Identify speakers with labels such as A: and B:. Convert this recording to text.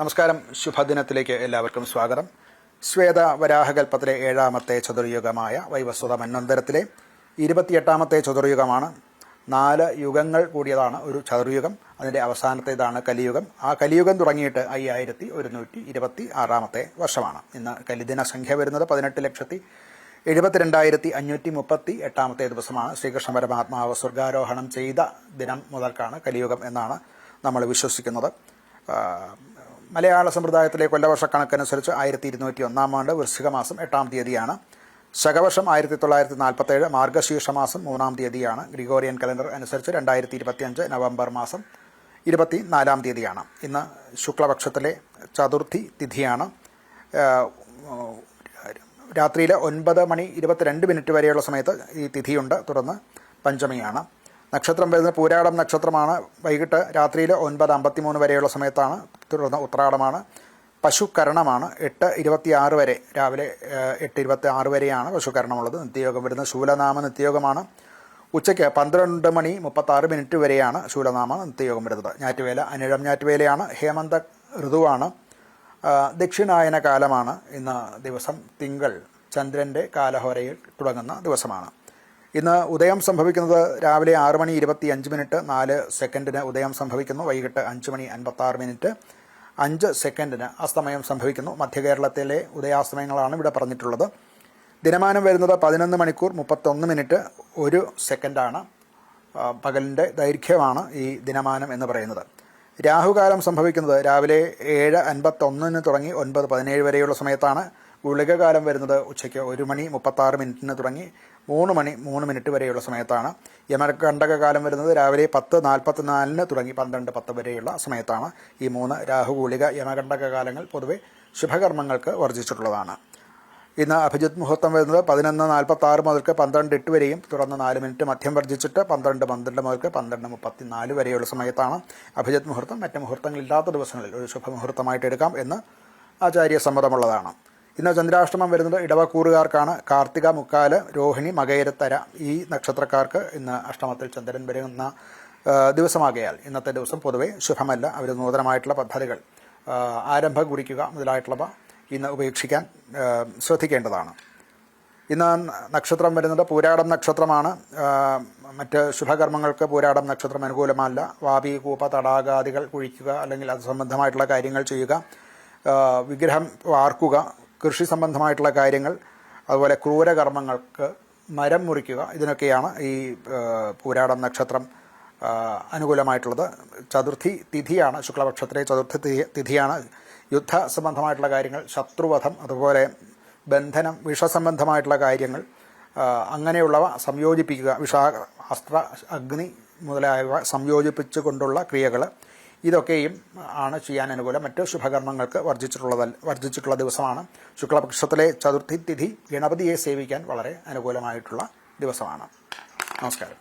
A: നമസ്കാരം. ശുഭദിനത്തിലേക്ക് എല്ലാവർക്കും സ്വാഗതം. ശ്വേത വരാഹകൽപ്പത്തിലെ 7ാമത്തെ ചതുർയുഗമായ വൈവസ്വത മന്വന്തരത്തിലെ 28ാമത്തെ ചതുർയുഗമാണ്. 4 യുഗങ്ങൾ കൂടിയതാണ് ഒരു ചതുർയുഗം. അതിൻ്റെ അവസാനത്തേതാണ് കലിയുഗം. ആ കലിയുഗം തുടങ്ങിയിട്ട് 5126ാമത്തെ വർഷമാണ്. ഇന്ന് കലിദിന സംഖ്യ വരുന്നത് 18,72,538ാമത്തെ ദിവസമാണ്. ശ്രീകൃഷ്ണ പരമാത്മാവ് സ്വർഗാരോഹണം ചെയ്ത ദിനം മുതൽക്കാണ് കലിയുഗം എന്നാണ് നമ്മൾ വിശ്വസിക്കുന്നത്. മലയാള സമ്പ്രദായത്തിലെ കൊല്ലവർഷക്കണക്കനുസരിച്ച് 1201 ആണ്ട് വൃശ്ചിക മാസം 8-ാം തീയതിയാണ്. ശകവർഷം 1947 മാർഗശീർഷ മാസം 3-ാം തീയതിയാണ്. ഗ്രിഗോറിയൻ കലണ്ടർ അനുസരിച്ച് 2025 നവംബർ മാസം 24-ാം തീയതിയാണ്. ഇന്ന് ശുക്ലപക്ഷത്തിലെ ചതുർത്ഥി തിഥിയാണ്. രാത്രിയിൽ 9:22 വരെയുള്ള സമയത്ത് ഈ തിഥിയുണ്ട്. തുടർന്ന് പഞ്ചമിയാണ്. നക്ഷത്രം വരുന്നത് പൂരാടം നക്ഷത്രമാണ്. വൈകിട്ട് രാത്രിയിൽ 9:53 വരെയുള്ള സമയത്താണ്. തുടർന്ന് ഉത്രാടമാണ്. പശുകരണമാണ്. 8:26 വരെ, രാവിലെ 8:26 വരെയാണ് പശുകരണമുള്ളത്. നിത്യയോഗം വരുന്നത് ശൂലനാമ നിത്യയോഗമാണ്. ഉച്ചയ്ക്ക് 12:36 വരെയാണ് ശൂലനാമ നിത്യയോഗം വരുന്നത്. ഞാറ്റുവേല അനിഴം ഞാറ്റുവേലയാണ്. ഹേമന്ത ഋതുവാണ്. ദക്ഷിണായന കാലമാണ്. ഇന്ന് ദിവസം തിങ്കൾ ചന്ദ്രൻ്റെ കാലഹോരയിൽ തുടങ്ങുന്ന ദിവസമാണ്. ഇന്ന് ഉദയം സംഭവിക്കുന്നത് രാവിലെ 6:25 4 ഉദയം സംഭവിക്കുന്നു. വൈകിട്ട് 5:56 5 അസ്തമയം സംഭവിക്കുന്നു. മധ്യകേരളത്തിലെ ഉദയാസ്തമയങ്ങളാണ് ഇവിടെ പറഞ്ഞിട്ടുള്ളത്. ദിനമാനം വരുന്നത് 11 മണിക്കൂർ 31 1 പകലിൻ്റെ ദൈർഘ്യമാണ് ഈ ദിനമാനം എന്ന് പറയുന്നത്. രാഹുകാലം സംഭവിക്കുന്നത് രാവിലെ 7:51 തുടങ്ങി 9:17 വരെയുള്ള സമയത്താണ്. ഗുളികകാലം വരുന്നത് ഉച്ചയ്ക്ക് 1:36 തുടങ്ങി 3:03 വരെയുള്ള സമയത്താണ്. യമകണ്ഠകാലം വരുന്നത് രാവിലെ 10:44 തുടങ്ങി 12:10 വരെയുള്ള സമയത്താണ്. ഈ 3 രാഹുഗുളിക യമകണ്ഠകാലങ്ങൾ പൊതുവെ ശുഭകർമ്മങ്ങൾക്ക് വർജിച്ചിട്ടുള്ളതാണ്. ഇന്ന് അഭിജിത്ത് മുഹൂർത്തം വരുന്നത് 11:46 മുതൽക്ക് 12:08 വരെയും തുടർന്ന് 4 മിനിറ്റ് മധ്യം വർജിച്ചിട്ട് 12:12 മുതൽക്ക് 12:34 വരെയുള്ള സമയത്താണ് അഭിജിത്ത് മുഹൂർത്തം. മറ്റ് മുഹൂർത്തങ്ങളില്ലാത്ത ദിവസങ്ങളിൽ ഒരു ശുഭമുഹൂർത്തമായിട്ട് എടുക്കാം എന്ന് ആചാര്യസമ്മതമുള്ളതാണ്. ഇന്ന് ചന്ദ്രാഷ്ടമം വരുന്നത് ഇടവക്കൂറുകാർക്കാണ്. കാർത്തിക, മുക്കാല്, രോഹിണി, മകയിരത്തര ഈ നക്ഷത്രക്കാർക്ക് ഇന്ന് അഷ്ടമത്തിൽ ചന്ദ്രൻ വരുന്ന ദിവസമാകയാൽ ഇന്നത്തെ ദിവസം പൊതുവെ ശുഭമല്ല. അവർ നൂതനമായിട്ടുള്ള പദ്ധതികൾ ആരംഭം കുറിക്കുക മുതലായിട്ടുള്ളവ ഇന്ന് ഉപേക്ഷിക്കാൻ ശ്രദ്ധിക്കേണ്ടതാണ്. ഇന്ന് നക്ഷത്രം വരുന്നത് പൂരാടം നക്ഷത്രമാണ്. മറ്റ് ശുഭകർമ്മങ്ങൾക്ക് പൂരാടം നക്ഷത്രം അനുകൂലമല്ല. വാപി, കൂപ്പ, തടാകാദികൾ കുഴിക്കുക അല്ലെങ്കിൽ അത് സംബന്ധമായിട്ടുള്ള കാര്യങ്ങൾ ചെയ്യുക, വിഗ്രഹം വാർക്കുക, കൃഷി സംബന്ധമായിട്ടുള്ള കാര്യങ്ങൾ, അതുപോലെ ക്രൂരകർമ്മങ്ങൾക്ക് മരം മുറിക്കുക, ഇതിനൊക്കെയാണ് ഈ പൂരാടം നക്ഷത്രം അനുകൂലമായിട്ടുള്ളത്. ചതുർത്ഥി തിഥിയാണ്. ശുക്ലപക്ഷത്തിലെ ചതുർത്ഥി തിഥിയാണ്. യുദ്ധ സംബന്ധമായിട്ടുള്ള കാര്യങ്ങൾ, ശത്രുവധം, അതുപോലെ ബന്ധനം, വിഷസംബന്ധമായിട്ടുള്ള കാര്യങ്ങൾ അങ്ങനെയുള്ളവ സംയോജിപ്പിക്കുക, അസ്ത്ര, അഗ്നി മുതലായവ സംയോജിപ്പിച്ചുകൊണ്ടുള്ള ക്രിയകൾ, ഇതൊക്കെയും ആണ് ചെയ്യാൻ അനുകൂലം. മറ്റ് ശുഭകർമ്മങ്ങൾക്ക് വർജിച്ചിട്ടുള്ള ദിവസമാണ്. ശുക്ലപക്ഷത്തിലെ ചതുർത്ഥി തിഥി ഗണപതിയെ സേവിക്കാൻ വളരെ അനുകൂലമായിട്ടുള്ള ദിവസമാണ്. നമസ്കാരം.